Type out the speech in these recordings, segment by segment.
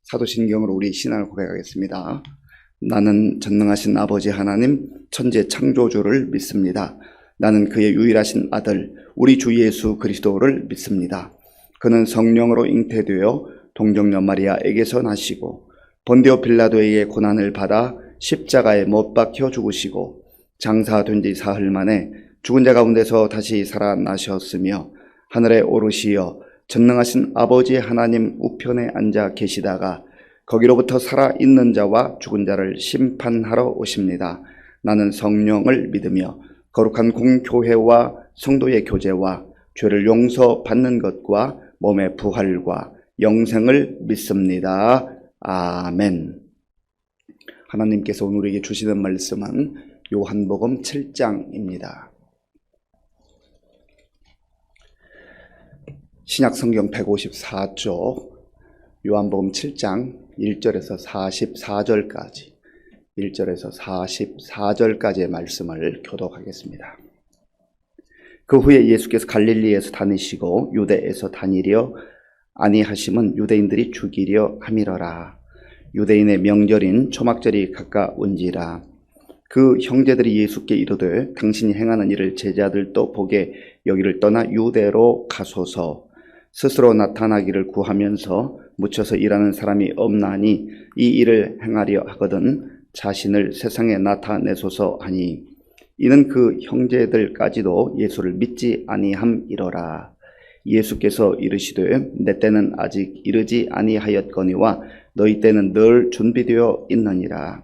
사도신경으로 우리 신앙을 고백하겠습니다. 나는 전능하신 아버지 하나님 천재 창조주를 믿습니다. 나는 그의 유일하신 아들 우리 주 예수 그리스도를 믿습니다. 그는 성령으로 잉태되어 동정녀 마리아에게서 나시고 본디오 빌라도에게 고난을 받아 십자가에 못 박혀 죽으시고 장사된 지 사흘 만에 죽은 자 가운데서 다시 살아나셨으며 하늘에 오르시어 전능하신 아버지 하나님 우편에 앉아 계시다가 거기로부터 살아있는 자와 죽은 자를 심판하러 오십니다. 나는 성령을 믿으며 거룩한 공교회와 성도의 교제와 죄를 용서받는 것과 몸의 부활과 영생을 믿습니다. 아멘. 하나님께서 오늘 우리에게 주시는 말씀은 요한복음 7장입니다. 신약성경 154쪽 요한복음 7장 1절에서 44절까지의 말씀을 교독하겠습니다. 그 후에 예수께서 갈릴리에서 다니시고 유대에서 다니려 아니하심은 유대인들이 죽이려 함이러라. 유대인의 명절인 초막절이 가까운지라. 그 형제들이 예수께 이르되 당신이 행하는 일을 제자들도 보게 여기를 떠나 유대로 가소서. 스스로 나타나기를 구하면서 묻혀서 일하는 사람이 없나니 이 일을 행하려 하거든 자신을 세상에 나타내소서 하니 이는 그 형제들까지도 예수를 믿지 아니함이러라. 예수께서 이르시되 내 때는 아직 이르지 아니하였거니와 너희 때는 늘 준비되어 있느니라.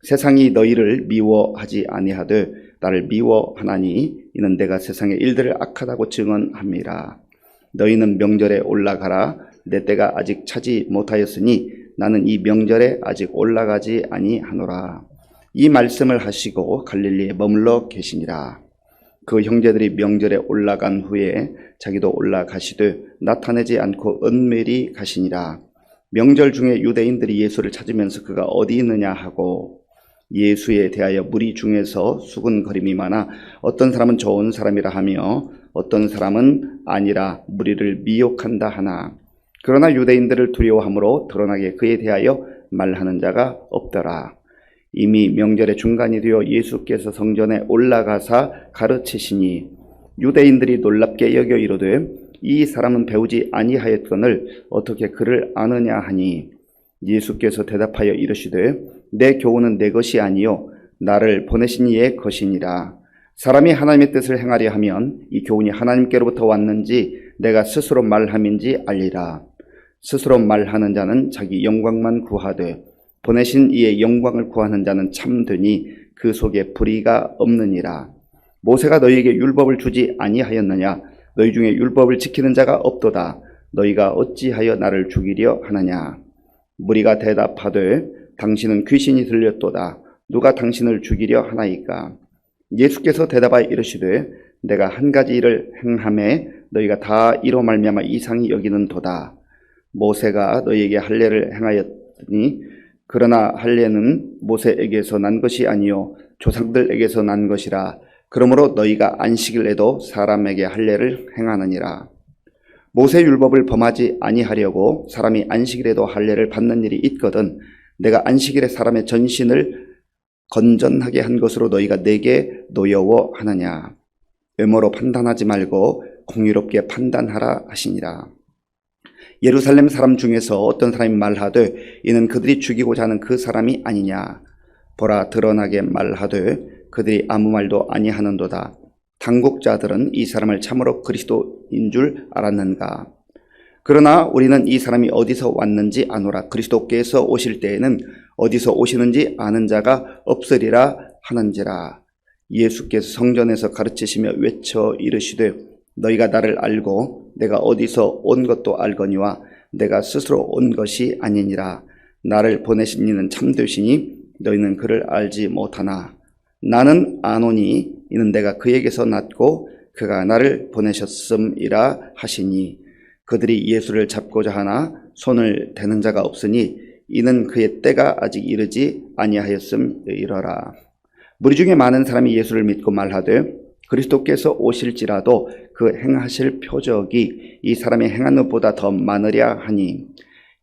세상이 너희를 미워하지 아니하되 나를 미워하나니 이는 내가 세상의 일들을 악하다고 증언함이라. 너희는 명절에 올라가라. 내 때가 아직 차지 못하였으니 나는 이 명절에 아직 올라가지 아니하노라. 이 말씀을 하시고 갈릴리에 머물러 계시니라. 그 형제들이 명절에 올라간 후에 자기도 올라가시되 나타내지 않고 은밀히 가시니라. 명절 중에 유대인들이 예수를 찾으면서 그가 어디 있느냐 하고 예수에 대하여 무리 중에서 수군거림이 많아 어떤 사람은 좋은 사람이라 하며 어떤 사람은 아니라 무리를 미혹한다 하나 그러나 유대인들을 두려워함으로 드러나게 그에 대하여 말하는 자가 없더라. 이미 명절의 중간이 되어 예수께서 성전에 올라가사 가르치시니 유대인들이 놀랍게 여겨 이르되 이 사람은 배우지 아니하였거늘 어떻게 그를 아느냐 하니 예수께서 대답하여 이르시되 내 교훈은 내 것이 아니요 나를 보내신 이의 것이니라. 사람이 하나님의 뜻을 행하려 하면 이 교훈이 하나님께로부터 왔는지 내가 스스로 말함인지 알리라. 스스로 말하는 자는 자기 영광만 구하되 보내신 이의 영광을 구하는 자는 참되니 그 속에 불의가 없느니라. 모세가 너희에게 율법을 주지 아니하였느냐? 너희 중에 율법을 지키는 자가 없도다. 너희가 어찌하여 나를 죽이려 하느냐? 무리가 대답하되 당신은 귀신이 들렸도다. 누가 당신을 죽이려 하나이까? 예수께서 대답하여 이르시되 내가 한 가지 일을 행함에 너희가 다 이로 말미암아 이상히 여기는도다. 모세가 너희에게 할례를 행하였더니 그러나 할례는 모세에게서 난 것이 아니요 조상들에게서 난 것이라. 그러므로 너희가 안식일에도 사람에게 할례를 행하느니라. 모세 율법을 범하지 아니하려고 사람이 안식일에도 할례를 받는 일이 있거든 내가 안식일에 사람의 전신을 건전하게 한 것으로 너희가 내게 노여워하느냐. 외모로 판단하지 말고 공의롭게 판단하라 하시니라. 예루살렘 사람 중에서 어떤 사람이 말하되 이는 그들이 죽이고자 하는 그 사람이 아니냐. 보라 드러나게 말하되 그들이 아무 말도 아니하는도다. 당국자들은 이 사람을 참으로 그리스도인 줄 알았는가. 그러나 우리는 이 사람이 어디서 왔는지 아노라. 그리스도께서 오실 때에는 어디서 오시는지 아는 자가 없으리라 하는지라. 예수께서 성전에서 가르치시며 외쳐 이르시되 너희가 나를 알고 내가 어디서 온 것도 알거니와 내가 스스로 온 것이 아니니라. 나를 보내신 이는 참되시니 너희는 그를 알지 못하나 나는 아노니 이는 내가 그에게서 났고 그가 나를 보내셨음이라 하시니 그들이 예수를 잡고자 하나 손을 대는 자가 없으니 이는 그의 때가 아직 이르지 아니하였음이러라. 무리 중에 많은 사람이 예수를 믿고 말하되 그리스도께서 오실지라도 그 행하실 표적이 이 사람이 행한 것보다 더 많으랴 하니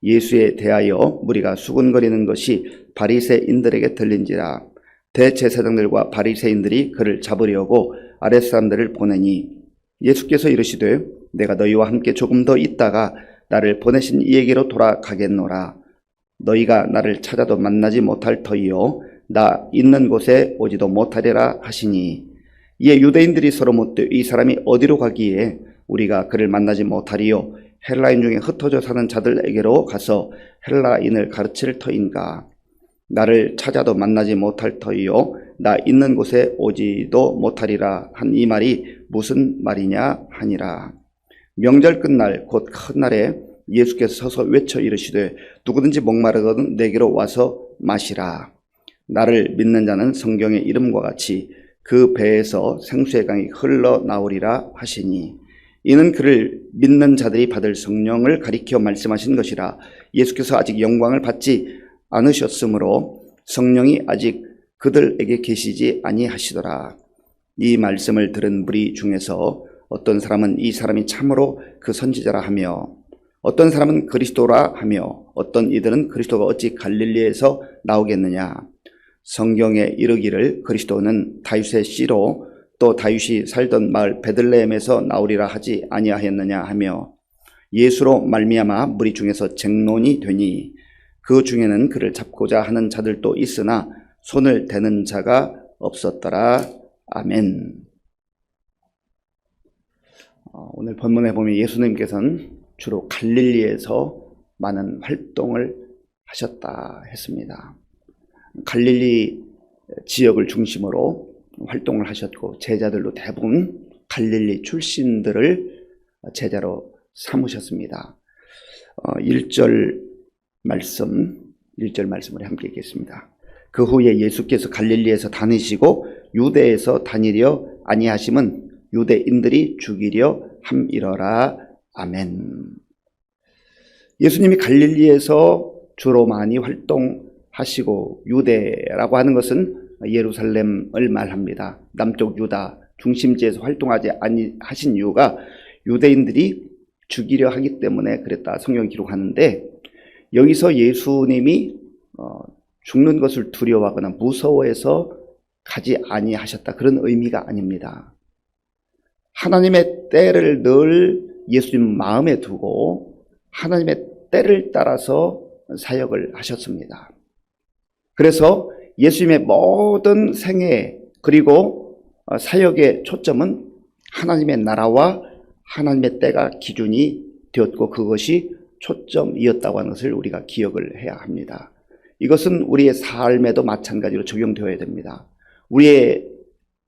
예수에 대하여 무리가 수군거리는 것이 바리새인들에게 들린지라. 대제사장들과 바리새인들이 그를 잡으려고 아랫사람들을 보내니 예수께서 이르시되 내가 너희와 함께 조금 더 있다가 나를 보내신 이에게로 돌아가겠노라. 너희가 나를 찾아도 만나지 못할 터이요 나 있는 곳에 오지도 못하리라 하시니, 이에 유대인들이 서로 묻되 이 사람이 어디로 가기에 우리가 그를 만나지 못하리요? 헬라인 중에 흩어져 사는 자들에게로 가서 헬라인을 가르칠 터인가? 나를 찾아도 만나지 못할 터이요 나 있는 곳에 오지도 못하리라 한 이 말이 무슨 말이냐 하니라. 명절 끝날 곧 큰 날에 예수께서 서서 외쳐 이르시되 누구든지 목마르거든 내게로 와서 마시라. 나를 믿는 자는 성경의 이름과 같이 그 배에서 생수의 강이 흘러나오리라 하시니, 이는 그를 믿는 자들이 받을 성령을 가리켜 말씀하신 것이라. 예수께서 아직 영광을 받지 않으셨으므로 성령이 아직 그들에게 계시지 아니하시더라. 이 말씀을 들은 무리 중에서 어떤 사람은 이 사람이 참으로 그 선지자라 하며, 어떤 사람은 그리스도라 하며, 어떤 이들은 그리스도가 어찌 갈릴리에서 나오겠느냐. 성경에 이르기를 그리스도는 다윗의 씨로 또 다윗이 살던 마을 베들레헴에서 나오리라 하지 아니하였느냐 하며, 예수로 말미암아 무리 중에서 쟁론이 되니 그 중에는 그를 잡고자 하는 자들도 있으나 손을 대는 자가 없었더라. 아멘. 오늘 본문에 보면 예수님께서는 주로 갈릴리에서 많은 활동을 하셨다 했습니다. 갈릴리 지역을 중심으로 활동을 하셨고, 제자들도 대부분 갈릴리 출신들을 제자로 삼으셨습니다. 1절 말씀을 함께 읽겠습니다. 그 후에 예수께서 갈릴리에서 다니시고 유대에서 다니려 아니하심은 유대인들이 죽이려 함이러라. 아멘. 예수님이 갈릴리에서 주로 많이 활동하시고, 유대라고 하는 것은 예루살렘을 말합니다. 남쪽 유다 중심지에서 활동하지 아니하신 이유가 유대인들이 죽이려 하기 때문에 그랬다 성경이 기록하는데, 여기서 예수님이 죽는 것을 두려워하거나 무서워해서 가지 아니하셨다, 그런 의미가 아닙니다. 하나님의 때를 늘 예수님 마음에 두고 하나님의 때를 따라서 사역을 하셨습니다. 그래서 예수님의 모든 생애 그리고 사역의 초점은 하나님의 나라와 하나님의 때가 기준이 되었고, 그것이 초점이었다고 하는 것을 우리가 기억을 해야 합니다. 이것은 우리의 삶에도 마찬가지로 적용되어야 됩니다. 우리의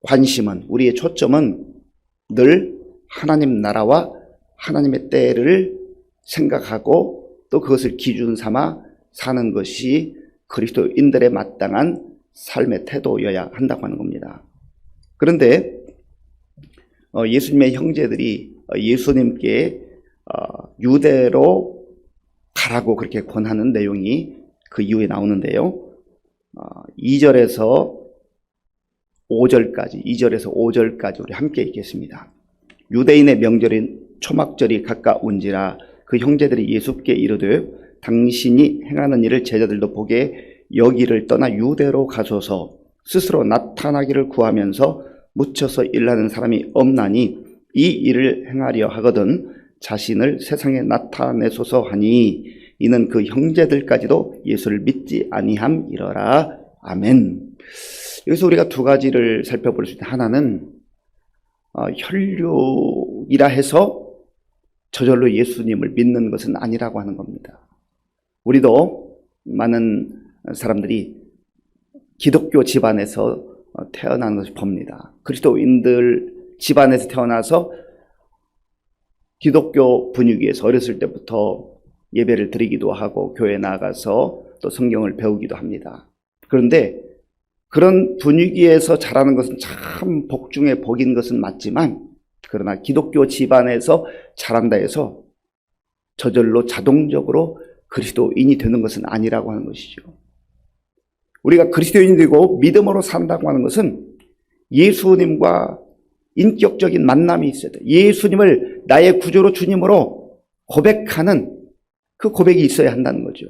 관심은, 우리의 초점은 늘 하나님 나라와 하나님의 때를 생각하고 또 그것을 기준 삼아 사는 것이 그리스도인들의 마땅한 삶의 태도여야 한다고 하는 겁니다. 그런데 예수님의 형제들이 예수님께 유대로 가라고 그렇게 권하는 내용이 그 이후에 나오는데요. 2절에서 5절까지 우리 함께 읽겠습니다. 유대인의 명절인 초막절이 가까운지라 그 형제들이 예수께 이르되 당신이 행하는 일을 제자들도 보게 여기를 떠나 유대로 가소서. 스스로 나타나기를 구하면서 묻혀서 일하는 사람이 없나니 이 일을 행하려 하거든 자신을 세상에 나타내소서 하니, 이는 그 형제들까지도 예수를 믿지 아니함이러라. 아멘. 여기서 우리가 두 가지를 살펴볼 수 있다. 하나는 혈육이라 해서 저절로 예수님을 믿는 것은 아니라고 하는 겁니다. 우리도 많은 사람들이 기독교 집안에서 태어나는 것을 봅니다. 그리스도인들 집안에서 태어나서 기독교 분위기에서 어렸을 때부터 예배를 드리기도 하고 교회에 나가서 또 성경을 배우기도 합니다. 그런데 그런 분위기에서 자라는 것은 참 복 중에 복인 것은 맞지만, 그러나 기독교 집안에서 자란다 해서 저절로 자동적으로 그리스도인이 되는 것은 아니라고 하는 것이죠. 우리가 그리스도인이 되고 믿음으로 산다고 하는 것은 예수님과 인격적인 만남이 있어야 돼. 예수님을 나의 구주로 주님으로 고백하는 그 고백이 있어야 한다는 거죠.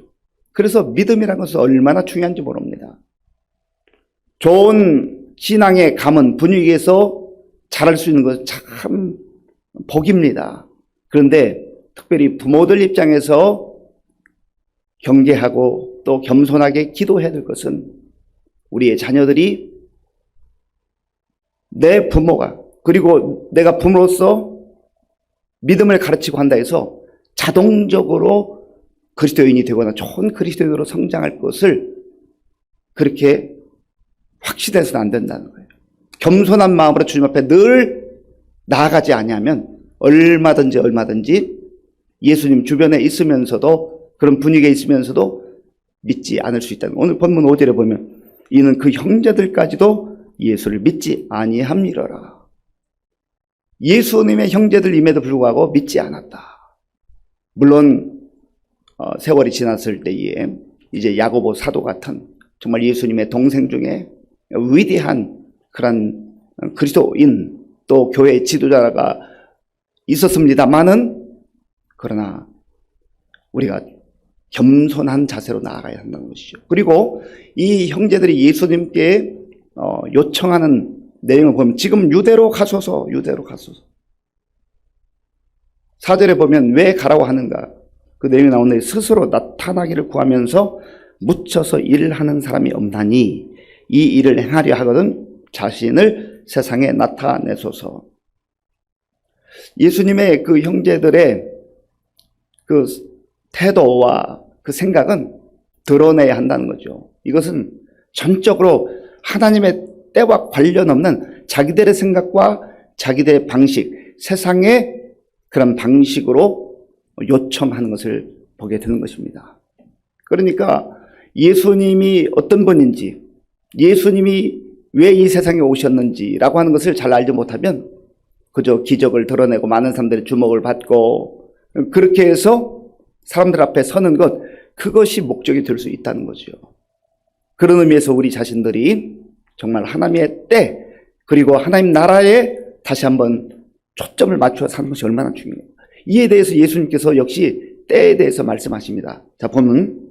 그래서 믿음이라는 것은 얼마나 중요한지 모릅니다. 좋은 신앙의 가문, 분위기에서 자랄 수 있는 것은 참 복입니다. 그런데 특별히 부모들 입장에서 경계하고 또 겸손하게 기도해야 될 것은 우리의 자녀들이 내 부모가, 그리고 내가 부모로서 믿음을 가르치고 한다 해서 자동적으로 그리스도인이 되거나 좋은 그리스도인으로 성장할 것을 그렇게 확신해서는 안 된다는 거예요. 겸손한 마음으로 주님 앞에 늘 나아가지 아니하면 얼마든지 예수님 주변에 있으면서도, 그런 분위기에 있으면서도 믿지 않을 수 있다는 거예요. 오늘 본문 5절에 보면 이는 그 형제들까지도 예수를 믿지 아니함이러라. 예수님의 형제들임에도 불구하고 믿지 않았다. 물론 세월이 지났을 때에 이제 야고보 사도 같은 정말 예수님의 동생 중에 위대한 그런 그리스도인, 또 교회 지도자가 있었습니다만은, 그러나 우리가 겸손한 자세로 나아가야 한다는 것이죠. 그리고 이 형제들이 예수님께 요청하는 내용을 보면 지금 유대로 가소서. 4절에 보면 왜 가라고 하는가, 그 내용이 나오는데 스스로 나타나기를 구하면서 묻혀서 일을 하는 사람이 없나니 이 일을 행하려 하거든 자신을 세상에 나타내소서. 예수님의 그 형제들의 그 태도와 그 생각은 드러내야 한다는 거죠. 이것은 전적으로 하나님의 때와 관련 없는 자기들의 생각과 자기들의 방식, 세상의 그런 방식으로 요청하는 것을 보게 되는 것입니다. 그러니까 예수님이 어떤 분인지, 예수님이 왜 이 세상에 오셨는지라고 하는 것을 잘 알지 못하면 그저 기적을 드러내고 많은 사람들의 주목을 받고 그렇게 해서 사람들 앞에 서는 것, 그것이 목적이 될 수 있다는 거죠. 그런 의미에서 우리 자신들이 정말 하나님의 때, 그리고 하나님 나라에 다시 한번 초점을 맞추어 사는 것이 얼마나 중요해요. 이에 대해서 예수님께서 역시 때에 대해서 말씀하십니다. 자, 보면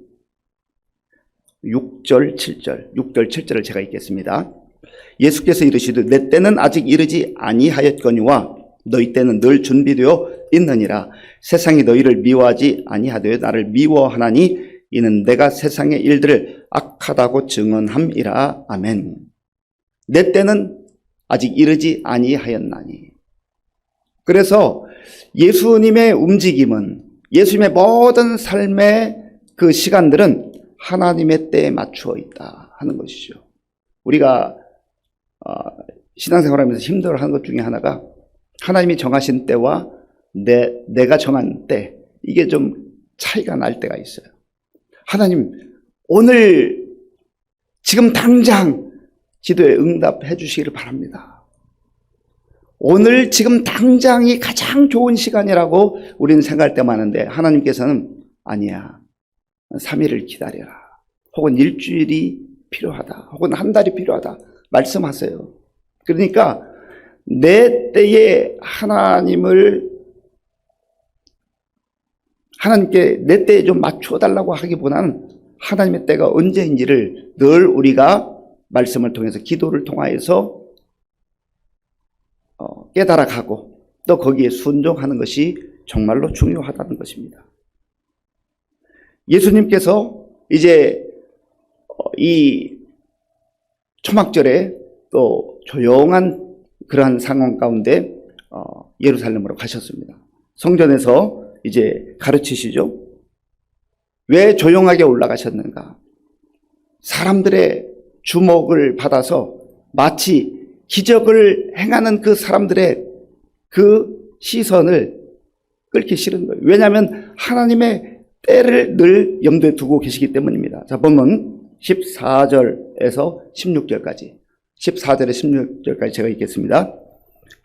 6절, 7절을 제가 읽겠습니다. 예수께서 이르시되 내 때는 아직 이르지 아니하였거니와 너희 때는 늘 준비되어 있느니라. 세상이 너희를 미워하지 아니하되 나를 미워하나니 이는 내가 세상의 일들을 악하다고 증언함이라. 아멘. 내 때는 아직 이르지 아니하였나니. 그래서 예수님의 움직임은, 예수님의 모든 삶의 그 시간들은 하나님의 때에 맞추어 있다 하는 것이죠. 우리가 신앙생활하면서 힘들어하는 것 중에 하나가 하나님이 정하신 때와 내가 정한 때, 이게 좀 차이가 날 때가 있어요. 하나님, 오늘 지금 당장 기도에 응답해 주시기를 바랍니다. 오늘 지금 당장이 가장 좋은 시간이라고 우리는 생각할 때 많은데 하나님께서는 아니야, 3일을 기다려라, 혹은 일주일이 필요하다, 혹은 한 달이 필요하다 말씀하세요. 그러니까 내 때에 하나님께 내 때에 좀 맞추어 달라고 하기보다는 하나님의 때가 언제인지를 늘 우리가 말씀을 통해서, 기도를 통하여서 깨달아가고 또 거기에 순종하는 것이 정말로 중요하다는 것입니다. 예수님께서 이제 이 초막절에 또 조용한 그러한 상황 가운데 예루살렘으로 가셨습니다. 성전에서 이제 가르치시죠. 왜 조용하게 올라가셨는가? 사람들의 주목을 받아서 마치 기적을 행하는 그 사람들의 그 시선을 끌기 싫은 거예요. 왜냐하면 하나님의 때를 늘 염두에 두고 계시기 때문입니다. 자, 보면 14절에서 16절까지. 14절에 16절까지 제가 읽겠습니다.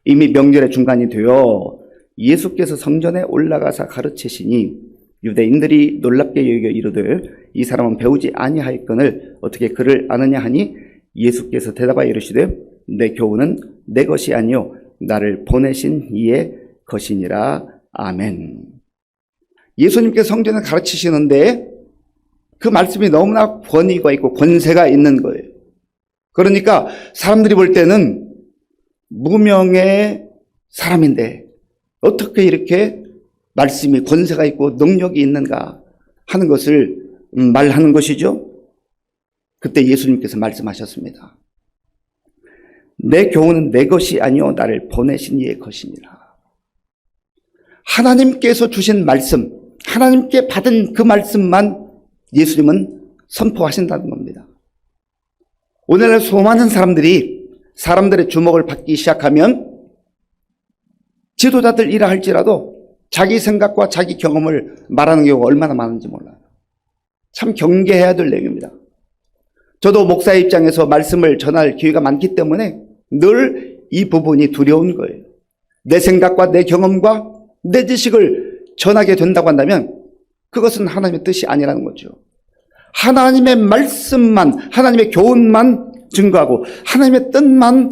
이미 명절의 중간이 되어 예수께서 성전에 올라가사 가르치시니 유대인들이 놀랍게 여겨 이르되 이 사람은 배우지 아니하였거늘 어떻게 그를 아느냐 하니 예수께서 대답하여 이르시되 내 교훈은 내 것이 아니요 나를 보내신 이의 것이니라. 아멘. 예수님께서 성전에 가르치시는데 그 말씀이 너무나 권위가 있고 권세가 있는 거예요. 그러니까 사람들이 볼 때는 무명의 사람인데 어떻게 이렇게 말씀이 권세가 있고 능력이 있는가 하는 것을 말하는 것이죠. 그때 예수님께서 말씀하셨습니다. 내 교훈은 내 것이 아니요 나를 보내신 이의 것이니라. 하나님께서 주신 말씀, 하나님께 받은 그 말씀만 예수님은 선포하신다는 겁니다. 오늘날 수많은 사람들이 사람들의 주목을 받기 시작하면 지도자들이라 할지라도 자기 생각과 자기 경험을 말하는 경우가 얼마나 많은지 몰라요. 참 경계해야 될 내용입니다. 저도 목사의 입장에서 말씀을 전할 기회가 많기 때문에 늘 이 부분이 두려운 거예요. 내 생각과 내 경험과 내 지식을 전하게 된다고 한다면 그것은 하나님의 뜻이 아니라는 거죠. 하나님의 말씀만, 하나님의 교훈만 증거하고 하나님의 뜻만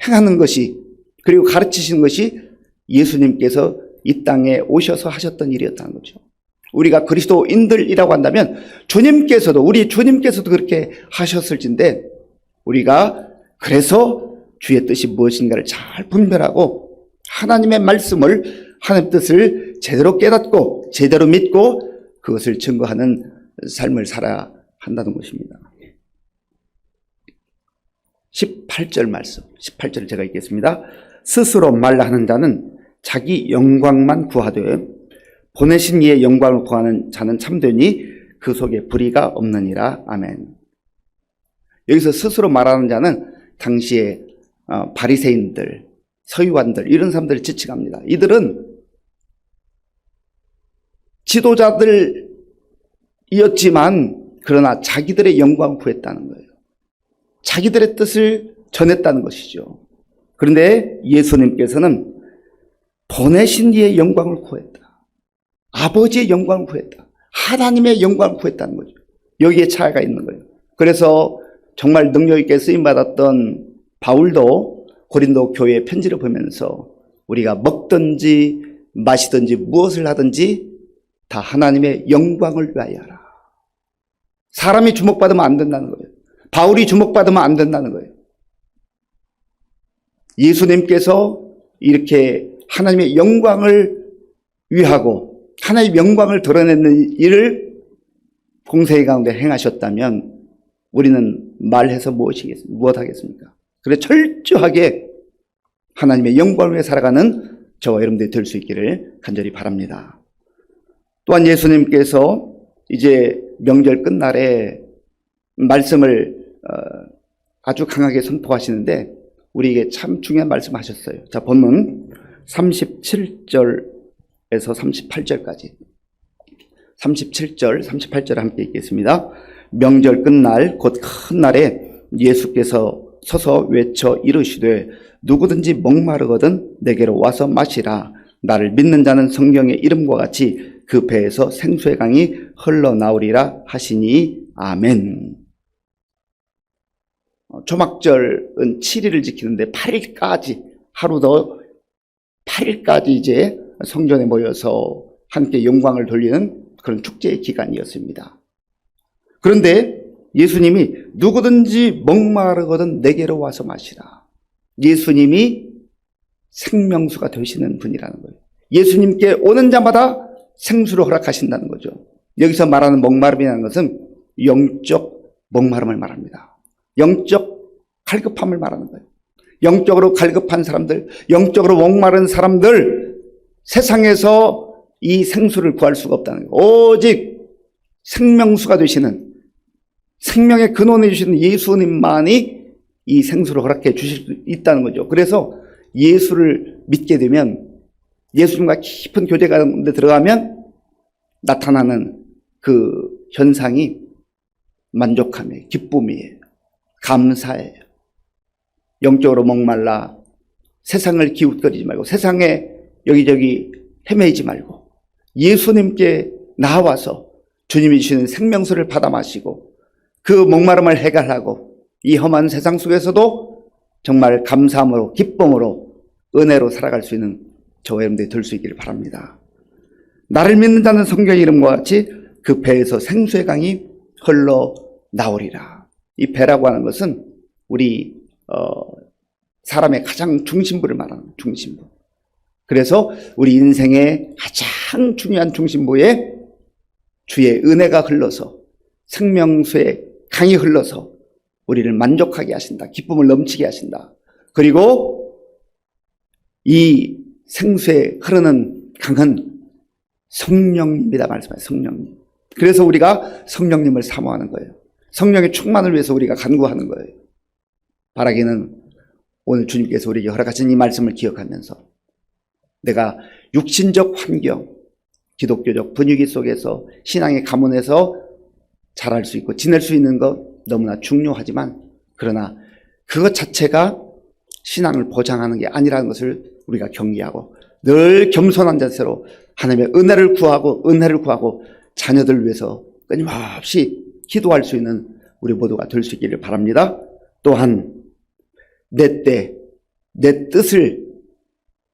행하는 것이, 그리고 가르치시는 것이 예수님께서 이 땅에 오셔서 하셨던 일이었다는 거죠. 우리가 그리스도인들이라고 한다면 우리 주님께서도 그렇게 하셨을진데, 우리가 그래서 주의 뜻이 무엇인가를 잘 분별하고 하나님의 말씀을, 하나님의 뜻을 제대로 깨닫고 제대로 믿고 그것을 증거하는 삶을 살아야 한다는 것입니다. 18절 말씀, 18절을 제가 읽겠습니다. 스스로 말하는 자는 자기 영광만 구하되 보내신 이의 영광을 구하는 자는 참되니 그 속에 불의가 없느니라. 아멘. 여기서 스스로 말하는 자는 당시에 바리새인들, 서기관들, 이런 사람들을 지칭합니다. 이들은 지도자들이었지만 그러나 자기들의 영광을 구했다는 거예요. 자기들의 뜻을 전했다는 것이죠. 그런데 예수님께서는 보내신 이의 영광을 구했다. 아버지의 영광을 구했다. 하나님의 영광을 구했다는 거죠. 여기에 차이가 있는 거예요. 그래서 정말 능력 있게 쓰임받았던 바울도 고린도 교회의 편지를 보면서 우리가 먹든지 마시든지 무엇을 하든지 다 하나님의 영광을 위하여 하라. 사람이 주목받으면 안 된다는 거예요. 바울이 주목받으면 안 된다는 거예요. 예수님께서 이렇게 하나님의 영광을 위하고 하나님의 영광을 드러내는 일을 공생의 가운데 행하셨다면 우리는 말해서 무엇 하겠습니까? 그래서 철저하게 하나님의 영광을 위해 살아가는 저와 여러분들이 될 수 있기를 간절히 바랍니다. 또한 예수님께서 이제 명절 끝날에 말씀을 아주 강하게 선포하시는데 우리에게 참 중요한 말씀 하셨어요. 자, 본문 37절에서 38절까지 37절, 38절 함께 읽겠습니다. 명절 끝날 곧 큰 날에 예수께서 서서 외쳐 이르시되 누구든지 목마르거든 내게로 와서 마시라. 나를 믿는 자는 성경의 이름과 같이 그 배에서 생수의 강이 흘러나오리라 하시니 아멘. 초막절은 7일을 지키는데 8일까지, 하루 더 8일까지 이제 성전에 모여서 함께 영광을 돌리는 그런 축제의 기간이었습니다. 그런데 예수님이 누구든지 목마르거든 내게로 와서 마시라. 예수님이 생명수가 되시는 분이라는 거예요. 예수님께 오는 자마다 생수를 허락하신다는 거죠. 여기서 말하는 목마름이라는 것은 영적 목마름을 말합니다. 영적 갈급함을 말하는 거예요. 영적으로 갈급한 사람들, 영적으로 목마른 사람들, 세상에서 이 생수를 구할 수가 없다는 거예요. 오직 생명수가 되시는, 생명의 근원이 주시는 예수님만이 이 생수를 허락해 주실 수 있다는 거죠. 그래서 예수를 믿게 되면, 예수님과 깊은 교제 가운데 들어가면 나타나는 그 현상이 만족함이에요. 기쁨이에요. 감사예요. 영적으로 목말라 세상을 기웃거리지 말고, 세상에 여기저기 헤매이지 말고 예수님께 나와서 주님이 주시는 생명수를 받아 마시고 그 목마름을 해결하고 이 험한 세상 속에서도 정말 감사함으로, 기쁨으로, 은혜로 살아갈 수 있는 저와 여러분들이 될 수 있기를 바랍니다. 나를 믿는 자는 성경의 이름과 같이 그 배에서 생수의 강이 흘러 나오리라. 이 배라고 하는 것은 우리 사람의 가장 중심부를 말하는 중심부. 그래서 우리 인생의 가장 중요한 중심부에 주의 은혜가 흘러서 생명수의 강이 흘러서 우리를 만족하게 하신다. 기쁨을 넘치게 하신다. 그리고 이 생수에 흐르는 강은 성령님이다 말씀하세요. 성령님. 그래서 우리가 성령님을 사모하는 거예요. 성령의 충만을 위해서 우리가 간구하는 거예요. 바라기는 오늘 주님께서 우리에게 허락하신 이 말씀을 기억하면서 내가 육신적 환경, 기독교적 분위기 속에서 신앙의 가문에서 자랄 수 있고 지낼 수 있는 것 너무나 중요하지만 그러나 그것 자체가 신앙을 보장하는 게 아니라는 것을 우리가 경계하고 늘 겸손한 자세로 하나님의 은혜를 구하고 자녀들을 위해서 끊임없이 기도할 수 있는 우리 모두가 될 수 있기를 바랍니다. 또한 내 뜻을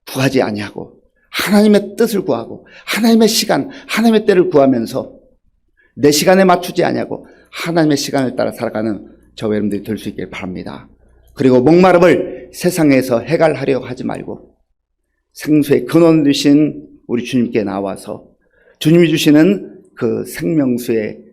구하지 아니하고 하나님의 뜻을 구하고 하나님의 시간, 하나님의 때를 구하면서 내 시간에 맞추지 아니하고 하나님의 시간을 따라 살아가는 저와 여러분들이 될 수 있기를 바랍니다. 그리고 목마름을 세상에서 해갈하려 하지 말고 생수의 근원 되신 우리 주님께 나와서 주님이 주시는 그 생명수의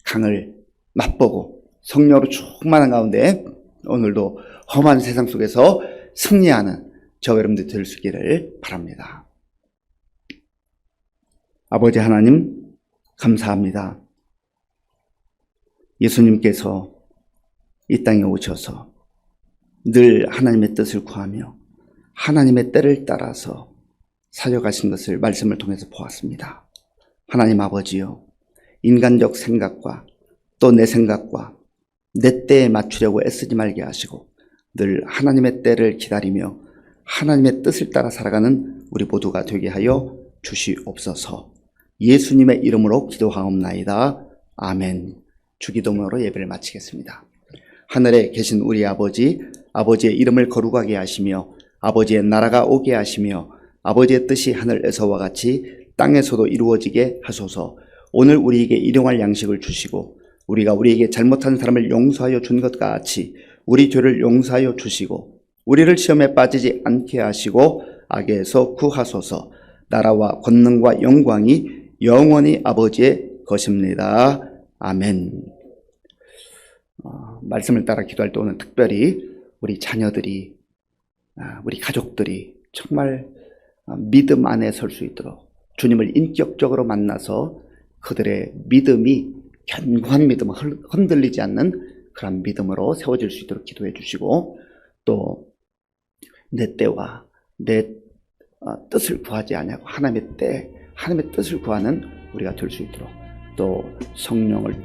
강을 맛보고 성령으로 충만한 가운데 오늘도 험한 세상 속에서 승리하는 저와 여러분들이 될 수 있기를 바랍니다. 아버지 하나님 감사합니다. 예수님께서 이 땅에 오셔서 늘 하나님의 뜻을 구하며 하나님의 때를 따라서 사역하신 것을 말씀을 통해서 보았습니다. 하나님 아버지요, 인간적 생각과 또 내 생각과 내 때에 맞추려고 애쓰지 말게 하시고 늘 하나님의 때를 기다리며 하나님의 뜻을 따라 살아가는 우리 모두가 되게 하여 주시옵소서. 예수님의 이름으로 기도하옵나이다. 아멘. 주기도문으로 예배를 마치겠습니다. 하늘에 계신 우리 아버지, 아버지의 이름을 거룩하게 하시며 아버지의 나라가 오게 하시며 아버지의 뜻이 하늘에서와 같이 땅에서도 이루어지게 하소서. 오늘 우리에게 일용할 양식을 주시고 우리가 우리에게 잘못한 사람을 용서하여 준 것 같이 우리 죄를 용서하여 주시고 우리를 시험에 빠지지 않게 하시고 악에서 구하소서. 나라와 권능과 영광이 영원히 아버지의 것입니다. 아멘. 말씀을 따라 기도할 때 오늘 특별히 우리 자녀들이 우리 가족들이 정말 믿음 안에 설 수 있도록 주님을 인격적으로 만나서 그들의 믿음이 견고한 믿음을 흔들리지 않는 그런 믿음으로 세워질 수 있도록 기도해 주시고 또 내 때와 내 뜻을 구하지 아니하고 하나님의 때, 하나님의 뜻을 구하는 우리가 될 수 있도록 또 성령을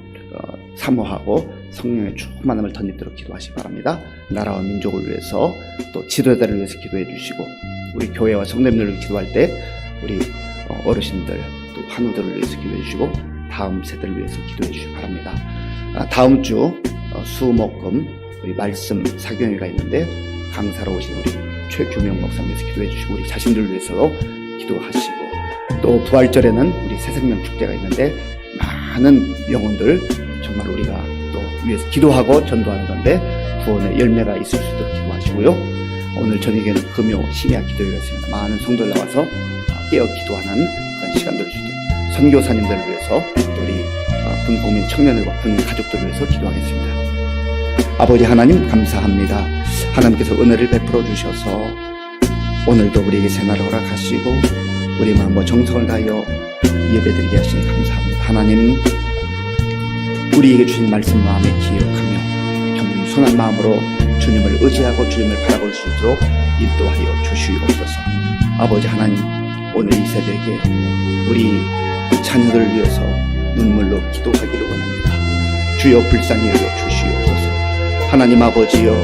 사모하고 성령의 충만함을 덧입도록 기도하시기 바랍니다. 나라와 민족을 위해서 또 지도자를 위해서 기도해 주시고 우리 교회와 성도님들을 위해 기도할 때 우리 어르신들 또 환우들을 위해서 기도해 주시고 다음 세대를 위해서 기도해 주시기 바랍니다. 다음 주 수목금 우리 말씀 사경회가 있는데 강사로 오신 우리 최규명 목사님 위해서 기도해 주시고 우리 자신들을 위해서도 기도하시고 또 부활절에는 우리 새생명 축제가 있는데 많은 영혼들 정말 우리가 또 위해서 기도하고 전도하는 건데 구원의 열매가 있을 수 있도록 기도하시고요. 오늘 저녁에는 금요 심야 기도회가 있습니다. 많은 성도들 나와서 깨어 기도하는 그런 시간 될 수 있도록 선교사님들을 위해서 우리 군국민 청년들과 군 가족들을 위해서 기도하겠습니다. 아버지 하나님 감사합니다. 하나님께서 은혜를 베풀어 주셔서 오늘도 우리에게 새날을 허락하시고 우리 마음과 정성을 다하여 예배드리게 하시니 감사합니다. 하나님 우리에게 주신 말씀 마음에 기억하며 겸손한 마음으로 주님을 의지하고 주님을 바라볼 수 있도록 인도하여 주시옵소서. 아버지 하나님 오늘 이 새벽에 우리 자녀들을 위해서 눈물로 기도하기를 원합니다. 주여 불쌍히 여겨 주시옵소서. 하나님 아버지여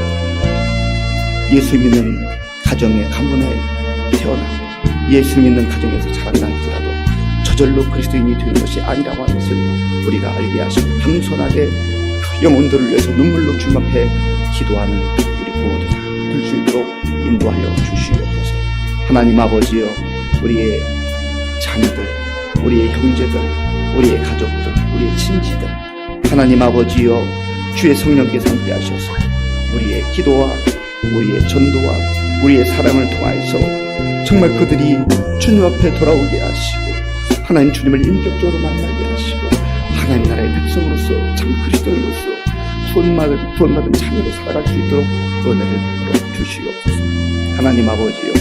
예수 믿는 가정의 가문에 태어나고 예수 믿는 가정에서 자란다 할지라도 저절로 그리스도인이 되는 것이 아니라고 하는 것을 우리가 알게 하시고 겸손하게 그 영혼들을 위해서 눈물로 주님 앞에 기도하는 우리 부모들 될 수 있도록 인도하여 주시옵소서. 하나님 아버지여 우리의 자녀들 우리의 형제들, 우리의 가족들, 우리의 친지들, 하나님 아버지여 주의 성령께서 함께 하셔서 우리의 기도와 우리의 전도와 우리의 사랑을 통하여서 정말 그들이 주님 앞에 돌아오게 하시고 하나님 주님을 인격적으로 만나게 하시고 하나님 나라의 백성으로서 참 그리스도인으로서 구원받은 자녀로 살아갈 수 있도록 은혜를 베풀어 주시옵소서. 하나님 아버지여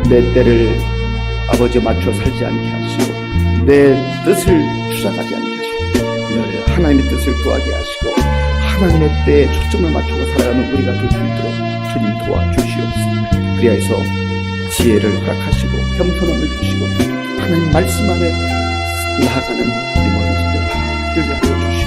내 때를 아버지에 맞춰 살지 않게 하시고 내 뜻을 주장하지 않게 하시고 늘 하나님의 뜻을 구하게 하시고 하나님의 때에 초점을 맞추고 살아가는 우리가 될 수 있도록 주님 도와주시옵소서. 그리하여서 지혜를 허락하시고 겸손함을 주시고 하나님 말씀 안에 나아가는 우리 모든 분들 다 되게 하여 주시옵소서.